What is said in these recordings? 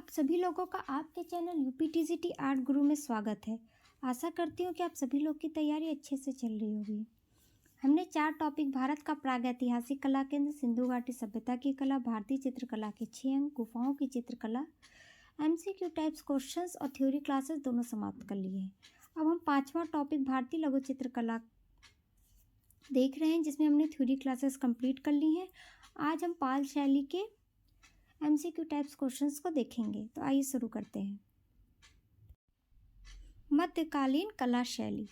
आप सभी लोगों का आपके चैनल यूपीटीजीटी आर्ट गुरु में स्वागत है। आशा करती हूँ कि आप सभी लोग की तैयारी अच्छे से चल रही होगी। हमने 4 टॉपिक भारत का प्रागैतिहासिक कला केंद्र, सिंधु घाटी सभ्यता की कला, भारतीय चित्रकला के 6 अंक, गुफाओं की चित्रकला, एमसीक्यू टाइप्स क्वेश्चंस और थ्योरी क्लासेस दोनों समाप्त कर लिए हैं। अब हम 5वां टॉपिक भारतीय लघु चित्रकला देख रहे हैं, जिसमें हमने थ्योरी क्लासेस कंप्लीट कर ली हैं। आज हम पाल शैली के एमसीक्यू टाइप्स क्वेश्चंस को देखेंगे। तो आइए शुरू करते हैं। मध्यकालीन कला शैली।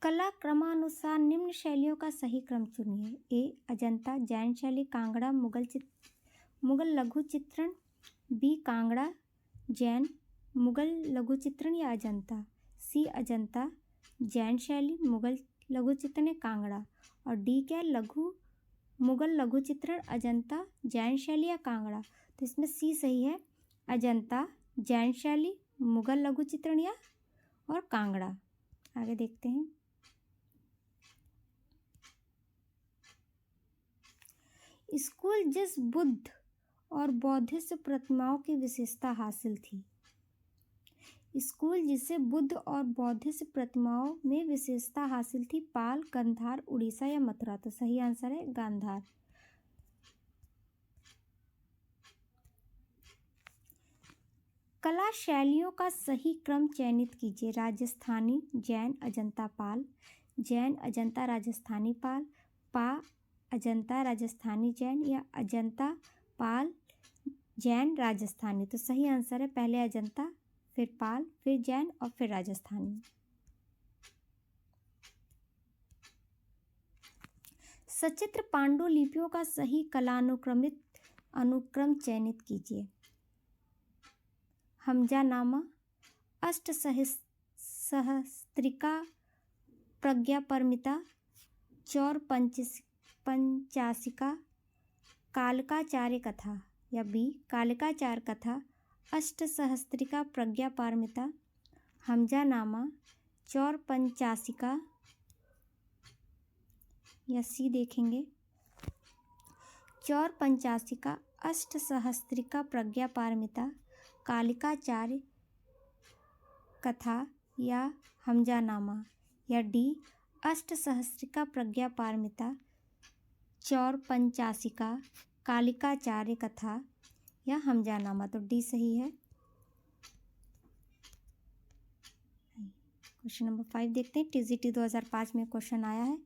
कला क्रमानुसार निम्न शैलियों का सही क्रम चुनिए। ए अजंता जैन शैली, कांगड़ा मुगल लघु चित्रण, बी कांगड़ा जैन मुगल लघु चित्रण या अजंता, सी अजंता जैन शैली मुगल लघु चित्रण कांगड़ा, और डी क्या मुगल लघु चित्रण अजंता जैन शैली या कांगड़ा। तो इसमें सी सही है, अजंता जैन शैली मुगल लघु चित्रण या और कांगड़ा। आगे देखते हैं। स्कूल जिस बुद्ध और बौद्धिस्ट प्रतिमाओं की विशेषता हासिल थी। स्कूल जिसे बुद्ध और बौद्धिस्ट प्रतिमाओं में विशेषता हासिल थी, पाल, गांधार, उड़ीसा या मथुरा। तो सही आंसर है गांधार। कला शैलियों का सही क्रम चयनित कीजिए। राजस्थानी जैन अजंता पाल, जैन अजंता राजस्थानी पाल, पा अजंता राजस्थानी जैन या अजंता पाल जैन राजस्थानी। तो सही आंसर है पहले अजंता, फिर पाल, फिर जैन और फिर राजस्थानी। सचित्र पांडुलिपियों का सही कलानुक्रमित अनुक्रम चयनित कीजिए। हमजानामा, अष्ट सहस्त्रिका, प्रज्ञापरमिता, चौर पंचासिका, कालकाचार्य कथा या बी कालकाचार्य कथा, अष्ट सहस्त्रिका, प्रज्ञापारमिता, हमजानामा, चौर पंचासिका या सी देखेंगे चौर पंचासिका, अष्ट सहस्त्रिका, प्रज्ञापारमिता, कालिकाचार्य कथा या हमजानामा, या डी अष्ट सहस्त्रिका, प्रज्ञापारमिता, चौर पंचासिका, कालिकाचार्य कथा या हमजानामा। तो डी सही है। क्वेश्चन नंबर 5 देखते हैं। टीजीटी 2005 में क्वेश्चन आया है,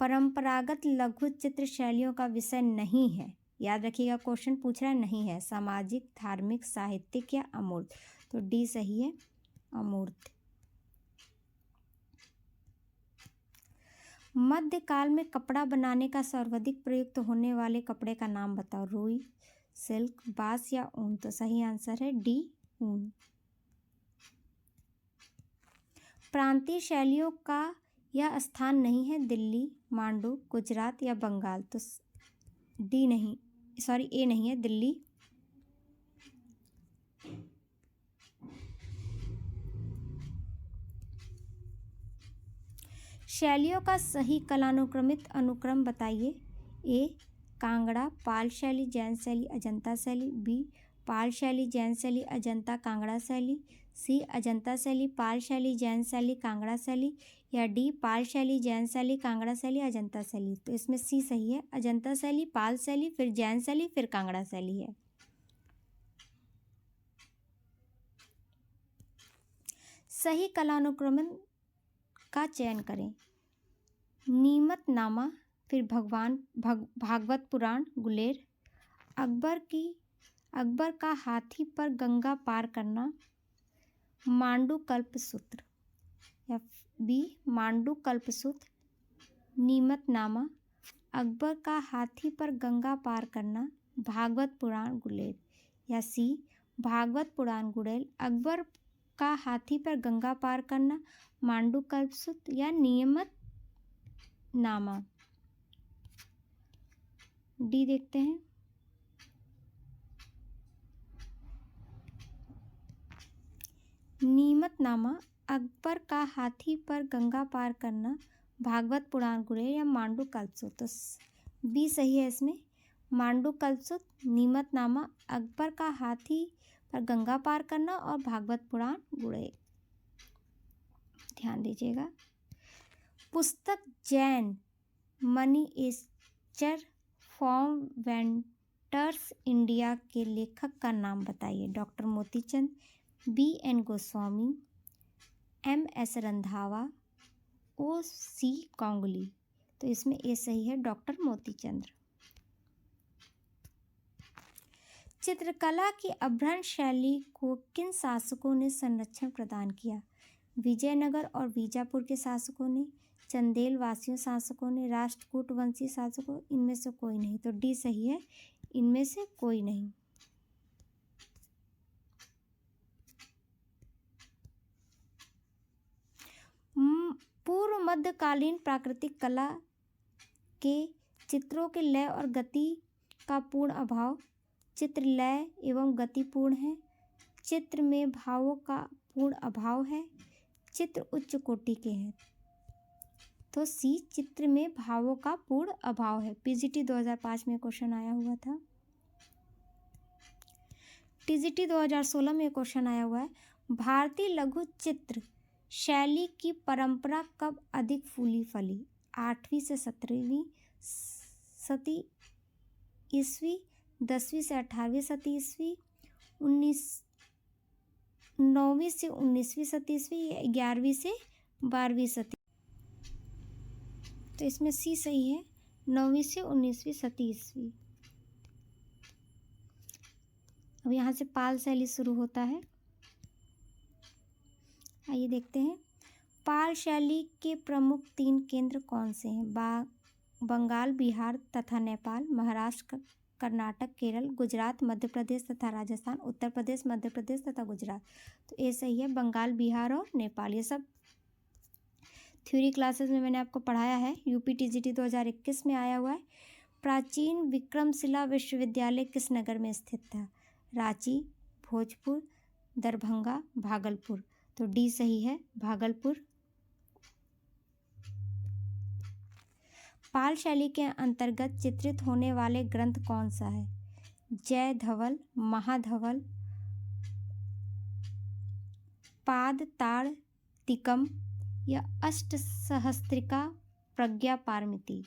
परंपरागत लघु चित्र शैलियों का विषय नहीं है। याद रखिएगा, क्वेश्चन पूछ रहा है नहीं है, सामाजिक, धार्मिक, साहित्यिक या अमूर्त। तो डी सही है, अमूर्त। मध्यकाल में कपड़ा बनाने का सर्वाधिक प्रयुक्त होने वाले कपड़े का नाम बताओ। रुई, सिल्क, बांस या ऊन। तो सही आंसर है डी, ऊन। प्रांतीय शैलियों का यह स्थान नहीं है। दिल्ली, मांडू, गुजरात या बंगाल। तो डी नहीं, सॉरी ए नहीं है, दिल्ली। शैलियों का सही कलानुक्रमित अनुक्रम बताइए। ए कांगड़ा पाल शैली जैन शैली अजंता शैली, बी पाल शैली जैन शैली अजंता कांगड़ा शैली, सी अजंता शैली पाल शैली जैन शैली कांगड़ा शैली, या डी पाल शैली जैन शैली कांगड़ा शैली अजंता शैली। तो इसमें सी सही है, अजंता शैली, पाल शैली, फिर जैन शैली, फिर कांगड़ा शैली है। सही कलानुक्रम का चयन करें। नीमतनामा, फिर भागवत पुराण, गुलेर, अकबर का हाथी पर गंगा पार करना, मांडू कल्पसूत्र, या बी मांडू कल्पसूत्र, नीमतनामा, अकबर का हाथी पर गंगा पार करना, भागवत पुराण, गुलेर, या सी भागवत पुराण, गुलेर, अकबर का हाथी पर गंगा पार करना, मांडू कल्पसूत्र या नीमतनामा। डी देखते हैं। नीमतनामा, अकबर का हाथी पर गंगा पार करना, भागवत पुराण, गुलेर या मांडू कल्पसूत्र। बी सही है इसमें। मांडूकलसुत, नीमतनामा, अकबर का हाथी पर गंगा पार करना और भागवत पुराण गुड़े। ध्यान दीजिएगा। पुस्तक Jain miniature from western India के लेखक का नाम बताइए। Doctor Motichand, B N Goswami, M S Randhawa, O C Ganguly. तो इसमें ए सही है, डॉक्टर मोतीचंद्र। चित्रकला की अभ्रंश शैली को किन शासकों ने संरक्षण प्रदान किया? विजयनगर और बीजापुर के शासकों ने, चंदेल वासियों शासकों ने, राष्ट्रकूट वंशी शासकों, इनमें से कोई नहीं। तो डी सही है, इनमें से कोई नहीं। पूर्व मध्यकालीन प्राकृतिक कला के चित्रों के लय और गति का पूर्ण अभाव। चित्र लय एवं गतिपूर्ण है। चित्र में भावों का पूर्ण अभाव है। चित्र उच्च कोटि के हैं। तो सी, चित्र में भावों का पूर्ण अभाव है। पीजीटी 2005 में क्वेश्चन आया हुआ था। टीजीटी 2016 में क्वेश्चन आया हुआ है। भारतीय लघु चित्र शैली की परंपरा कब अधिक फूली फली? 8वीं से 17वीं सदी ईस्वी, 10वीं से 18वीं सदी ईस्वी, 9वीं से 19वीं सदी ईस्वी, 11वीं से 12वीं सदी। तो इसमें सी सही है, 9वीं से 19वीं सदी ईस्वी। अब यहाँ से पाल शैली शुरू होता है। आइए देखते हैं। पाल शैली के प्रमुख 3 केंद्र कौन से हैं? बंगाल, बिहार तथा नेपाल, महाराष्ट्र, कर्नाटक, केरल, गुजरात, मध्य प्रदेश तथा राजस्थान, उत्तर प्रदेश, मध्य प्रदेश तथा गुजरात। तो ये सही है, बंगाल, बिहार और नेपाल। ये सब थ्योरी क्लासेस में मैंने आपको पढ़ाया है। यूपी टीजीटी 2021 में आया हुआ है। प्राचीन विक्रमशिला विश्वविद्यालय किस नगर में स्थित था? रांची, भोजपुर, दरभंगा, भागलपुर। तो डी सही है, भागलपुर। पाल शैली के अंतर्गत चित्रित होने वाले ग्रंथ कौन सा है? जय धवल, महाधवल, पाद ताड़ तिकम या अष्ट सहस्त्रिका प्रज्ञा पारमिती।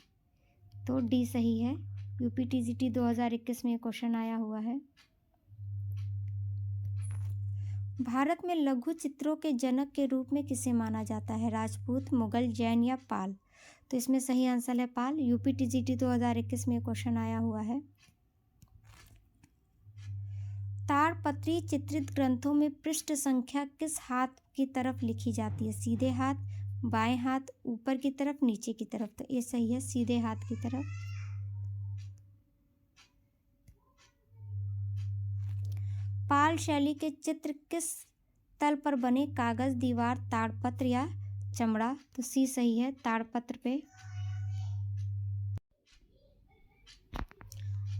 तो डी सही है। यूपी टीजीटी 2021 में क्वेश्चन आया हुआ है। भारत में लघु चित्रों के जनक के रूप में किसे माना जाता है? राजपूत, मुगल, जैन या पाल। तो इसमें सही आंसर है पाल। यूपी टीजीटी 2021 में क्वेश्चन आया हुआ है। ताड़पत्री चित्रित ग्रंथों में पृष्ठ संख्या किस हाथ की तरफ लिखी जाती है? सीधे हाथ, बाएं हाथ, ऊपर की तरफ, नीचे की तरफ। तो ये सही है, सीधे हाथ की तरफ। पाल शैली के चित्र किस तल पर बने? कागज, दीवार, ताड़पत्र या चमड़ा। तो सी सही है, ताड़पत्र पे।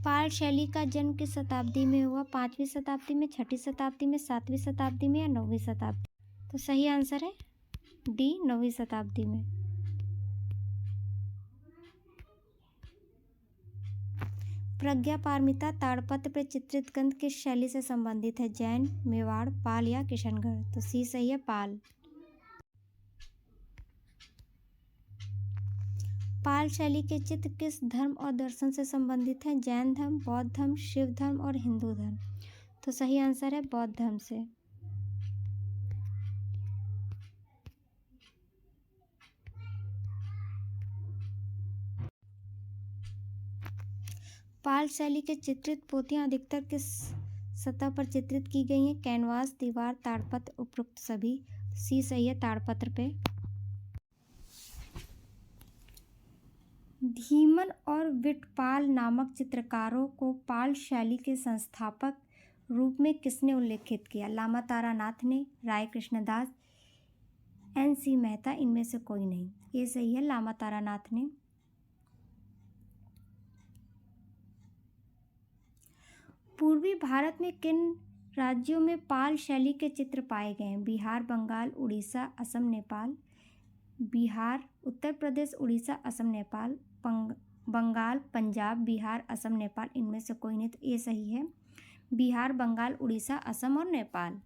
पाल शैली का जन्म किस शताब्दी में हुआ? 5वीं शताब्दी में, 6ठी शताब्दी में, 7वीं शताब्दी में या 9वीं शताब्दी? तो सही आंसर है डी, 9वीं शताब्दी में। प्रज्ञा पारमिता ताड़पत्र पर चित्रित ग्रंथ किस शैली से संबंधित है? जैन, मेवाड़, पाल या किशनगढ़। तो सी सही है, पाल। पाल शैली के चित्र किस धर्म और दर्शन से संबंधित हैं? जैन धर्म, बौद्ध धर्म, शिव धर्म और हिंदू धर्म। तो सही आंसर है बौद्ध धर्म से। पाल शैली के चित्रित पोथियां अधिकतर किस सतह पर चित्रित की गई हैं? कैनवास, दीवार, ताड़पत्र, उपरोक्त सभी। सी सही है, ताड़पत्र पे। धीमन और विटपाल नामक चित्रकारों को पाल शैली के संस्थापक रूप में किसने उल्लेखित किया? लामा तारानाथ ने, राय कृष्णदास, एन.सी. मेहता, इनमें से कोई नहीं। ये सही है, लामा तारानाथ ने। पूर्वी भारत में किन राज्यों में पाल शैली के चित्र पाए गए हैं? बिहार, बंगाल, उड़ीसा, असम, नेपाल। बिहार, उत्तर प्रदेश, उड़ीसा, असम, नेपाल, बंगाल, पंजाब, बिहार, असम, नेपाल, इनमें से कोई नहीं, तो ए सही है। बिहार, बंगाल, उड़ीसा, असम और नेपाल।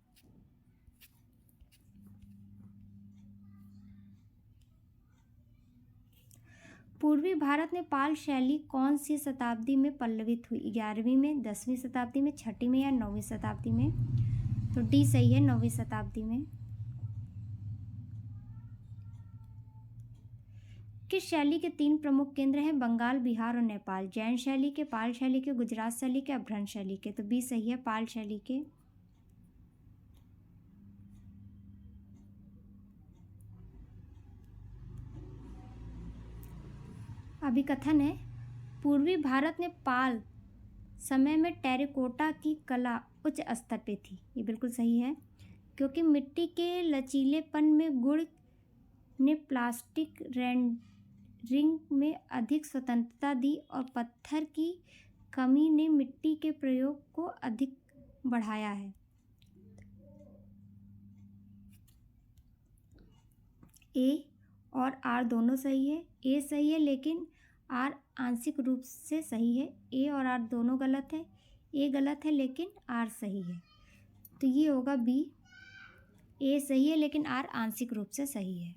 पूर्वी भारत में पाल शैली कौन सी शताब्दी में पल्लवित हुई? 11वीं में, 10वीं शताब्दी में, 6वीं में या 9वीं शताब्दी में? तो डी सही है, 9वीं शताब्दी में। किस शैली के 3 प्रमुख केंद्र हैं? बंगाल, बिहार और नेपाल। जैन शैली के, पाल शैली के, गुजरात शैली के, अपभ्रंश शैली के। तो बी सही है, पाल शैली के। अभिकथन है, पूर्वी भारत में पाल समय में टेराकोटा की कला उच्च स्तर पे थी। ये बिल्कुल सही है, क्योंकि मिट्टी के लचीलेपन में गुण ने प्लास्टिक रेंडरिंग में अधिक स्वतंत्रता दी और पत्थर की कमी ने मिट्टी के प्रयोग को अधिक बढ़ाया है। ए और आर दोनों सही है। ए सही है लेकिन आर आंशिक रूप से सही है। ए और आर दोनों गलत है। ए गलत है लेकिन आर सही है, तो ये होगा बी। ए सही है लेकिन आर आंशिक रूप से सही है।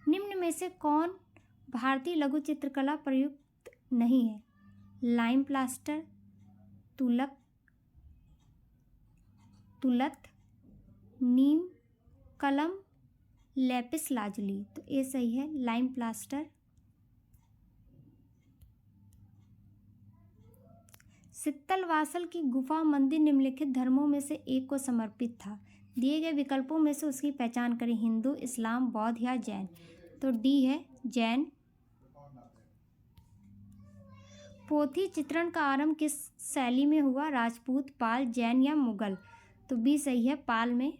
निम्न में से कौन भारतीय लघु चित्रकला प्रयुक्त नहीं है? लाइम प्लास्टर, तुलत, नीम कलम, लैपिस लाजुली। तो ए सही है, लाइम प्लास्टर। सित्तलवासल की गुफा मंदिर निम्नलिखित धर्मों में से एक को समर्पित था। दिए गए विकल्पों में से उसकी पहचान करें। हिंदू, इस्लाम, बौद्ध या जैन। तो डी है, जैन। पोथी चित्रण का आरंभ किस शैली में हुआ? राजपूत, पाल, जैन या मुगल। तो बी सही है, पाल में,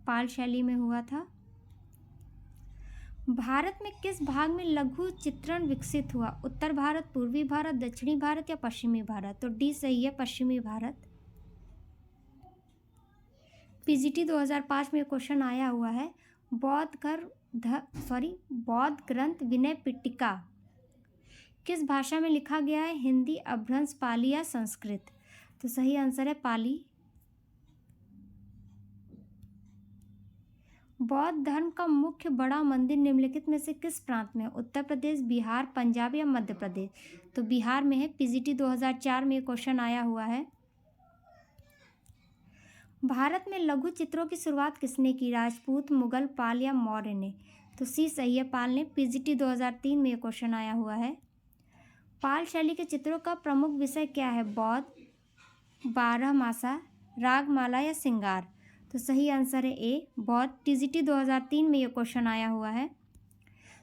पाल शैली में हुआ था। भारत में किस भाग में लघु चित्रण विकसित हुआ? उत्तर भारत, पूर्वी भारत, दक्षिणी भारत या पश्चिमी भारत। तो डी सही है, पश्चिमी भारत। पीजीटी 2005 में क्वेश्चन आया हुआ है, बौद्ध ग्रंथ विनय पिटका किस भाषा में लिखा गया है? हिंदी, अपभ्रंश, पाली या संस्कृत। तो सही आंसर है पाली। बौद्ध धर्म का मुख्य बड़ा मंदिर निम्नलिखित में से किस प्रांत में है? उत्तर प्रदेश, बिहार, पंजाब या मध्य प्रदेश। तो बिहार में है। पीजीटी 2004 में क्वेश्चन आया हुआ है। भारत में लघु चित्रों की शुरुआत किसने की? राजपूत, मुगल, पाल या मौर्य ने। तो सी सही है, पाल ने। पीजीटी 2003 में क्वेश्चन आया हुआ है। पाल शैली के चित्रों का प्रमुख विषय क्या है? बौद्ध, बारहमासा, रागमाला या श्रृंगार। तो सही आंसर है ए, बौद्ध। टीजीटी 2003 में ये क्वेश्चन आया हुआ है।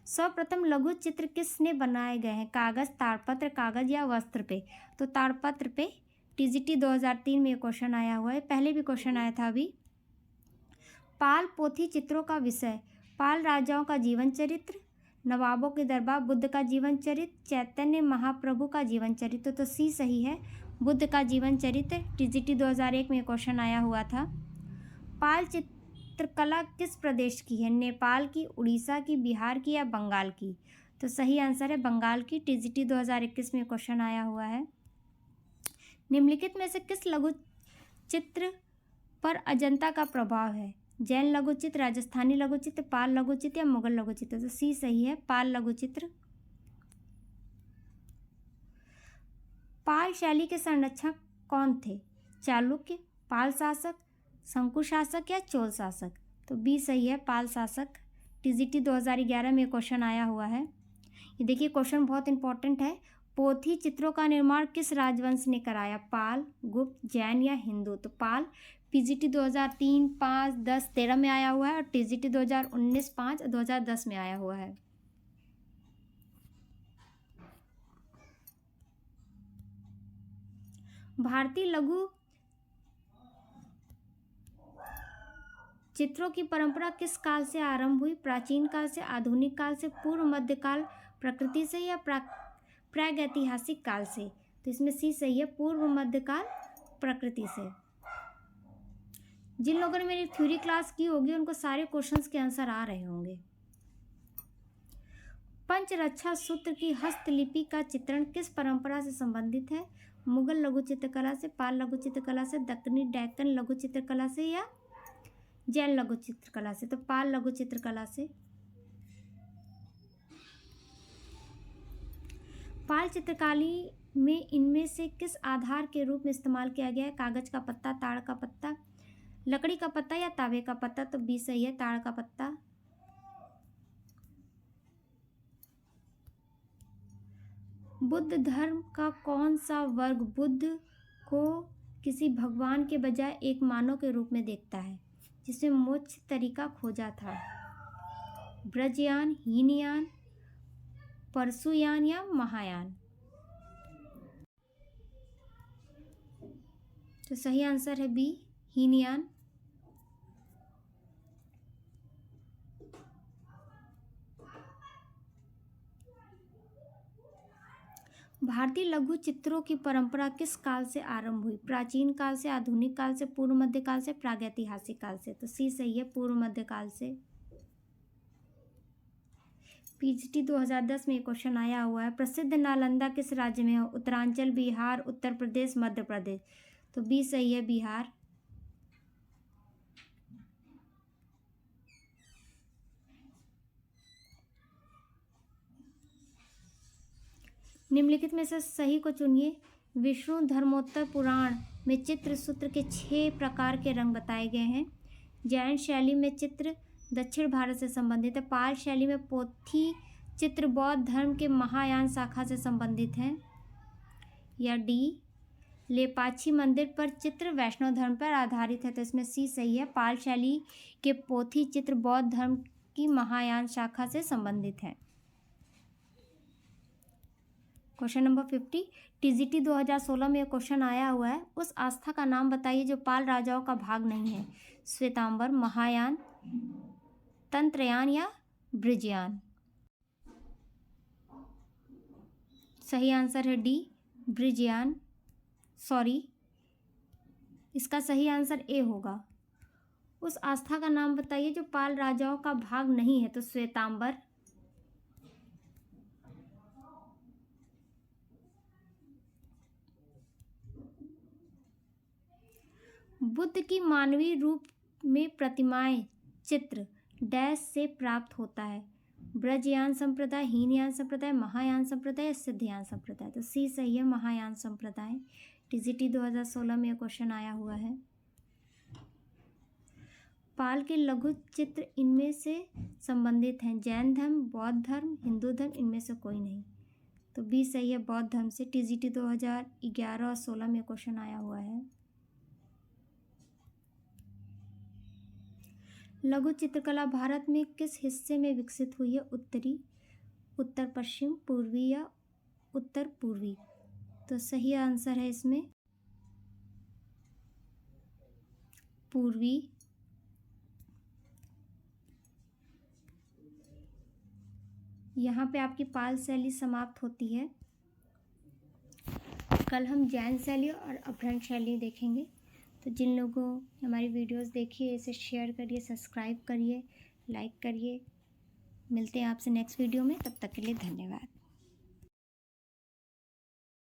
सर्वप्रथम लघु चित्र किसने बनाए गए हैं? कागज, ताड़पत्र, कागज या वस्त्र पे। तो ताड़पत्र पे। टीजीटी 2003 में ये क्वेश्चन आया हुआ है। पहले भी क्वेश्चन आया था अभी। पाल पोथी चित्रों का विषय? पाल राजाओं का जीवन चरित्र, नवाबों के दरबार, बुद्ध का जीवन चरित्र, चैतन्य महाप्रभु का जीवन चरित्र। तो सी सही है, बुद्ध का जीवन चरित्र। टीजीटी 2001 में क्वेश्चन आया हुआ था। पाल चित्रकला किस प्रदेश की है? नेपाल की, उड़ीसा की, बिहार की या बंगाल की। तो सही आंसर है बंगाल की। टीजीटी 2021 में क्वेश्चन आया हुआ है। निम्नलिखित में से किस लघु चित्र पर अजंता का प्रभाव है? जैन लघु चित्र, राजस्थानी लघु चित्र, पाल लघु चित्र या मुगल लघु चित्र। तो सी सही है, पाल लघु चित्र। पाल शैली के संरक्षक कौन थे? चालुक्य, पाल शासक, शंकु शासक या चोल शासक। तो बी सही है, पाल शासक। टीजीटी 2011 में क्वेश्चन आया हुआ है। ये देखिए क्वेश्चन बहुत इंपॉर्टेंट है। पोथी चित्रों का निर्माण किस राजवंश ने कराया? पाल, गुप्त, जैन या हिंदू। तो पाल। पीजीटी 2003, 5, 10, 13 में आया हुआ है और टीजीटी 2019, 5 और 2010 में आया हुआ है। भारतीय लघु चित्रों की परंपरा किस काल से आरंभ हुई? प्राचीन काल से, आधुनिक काल से, पूर्व मध्यकाल प्रकृति से या प्रागैतिहासिक काल से। तो इसमें सी सही है, पूर्व मध्यकाल प्रकृति से। जिन लोगों ने मेरी थ्योरी क्लास की होगी उनको सारे क्वेश्चंस के आंसर आ रहे होंगे। पंचरक्षा सूत्र की हस्तलिपि का चित्रण किस परंपरा से संबंधित है? मुगल लघु चित्रकला से, पाल लघु चित्रकला से, दक्कनी डेक्कन लघु चित्रकला से या जैन लघु चित्रकला से? तो पाल लघु चित्रकला से। पाल चित्रकारी में इनमें से किस आधार के रूप में इस्तेमाल किया गया है? कागज का पत्ता, ताड़ का पत्ता, लकड़ी का पत्ता या तांबे का पत्ता? तो बी सही है, ताड़ का पत्ता। बुद्ध धर्म का कौन सा वर्ग बुद्ध को किसी भगवान के बजाय एक मानव के रूप में देखता है, जिसमें मोक्ष तरीका खोजा था? ब्रजयान, हीनयान, परशुयान या महायान? तो सही आंसर है बी, हीनयान। भारतीय लघु चित्रों की परंपरा किस काल से आरंभ हुई? प्राचीन काल से, आधुनिक काल से, पूर्व मध्य काल से, प्रागैतिहासिक काल से? तो सी सही है, पूर्व मध्य काल से। पीजीटी 2010 में क्वेश्चन आया हुआ है, प्रसिद्ध नालंदा किस राज्य में है? उत्तरांचल, बिहार, उत्तर प्रदेश, मध्य प्रदेश? तो बी सही है, बिहार। निम्नलिखित में से सही को चुनिए। विष्णु धर्मोत्तर पुराण में चित्र सूत्र के 6 प्रकार के रंग बताए गए हैं। जैन शैली में चित्र दक्षिण भारत से संबंधित है। पाल शैली में पोथी चित्र बौद्ध धर्म के महायान शाखा से संबंधित हैं। या डी, लेपाक्षी मंदिर पर चित्र वैष्णव धर्म पर आधारित है। तो इसमें सी सही है, पाल शैली के पोथी चित्र बौद्ध धर्म की महायान शाखा से संबंधित है। क्वेश्चन नंबर 50, टीजीटी 2016 में एक क्वेश्चन आया हुआ है, उस आस्था का नाम बताइए जो पाल राजाओं का भाग नहीं है। श्वेतांबर, महायान, तंत्रयान या ब्रजयान? सही आंसर है डी, ब्रजयान। सॉरी, इसका सही आंसर ए होगा। उस आस्था का नाम बताइए जो पाल राजाओं का भाग नहीं है। तो श्वेतांबर। बुद्ध की मानवीय रूप में प्रतिमाएं चित्र डैश से प्राप्त होता है? ब्रजयान संप्रदाय, हीनयान संप्रदाय, महायान संप्रदाय या सिद्धयान संप्रदाय? तो सी सही है, महायान संप्रदाय। टीजीटी 2016 में क्वेश्चन आया हुआ है। पाल के लघु चित्र इनमें से संबंधित हैं? जैन धर्म, बौद्ध धर्म, हिंदू धर्म? इनमें से कोई नहीं। तो बी सही है, बौद्ध धर्म से। टीजीटी 2011 और 16 में क्वेश्चन आया हुआ है। लघु चित्रकला भारत में किस हिस्से में विकसित हुई है? उत्तरी, उत्तर पश्चिम, पूर्वी या उत्तर पूर्वी? तो सही आंसर है इसमें पूर्वी। यहाँ पे आपकी पाल शैली समाप्त होती है। कल हम जैन शैली और अपभ्रंश शैली देखेंगे। तो जिन लोगों ने हमारी वीडियोस देखी है इसे शेयर करिए, सब्सक्राइब करिए, लाइक करिए। मिलते हैं आपसे नेक्स्ट वीडियो में, तब तक के लिए धन्यवाद।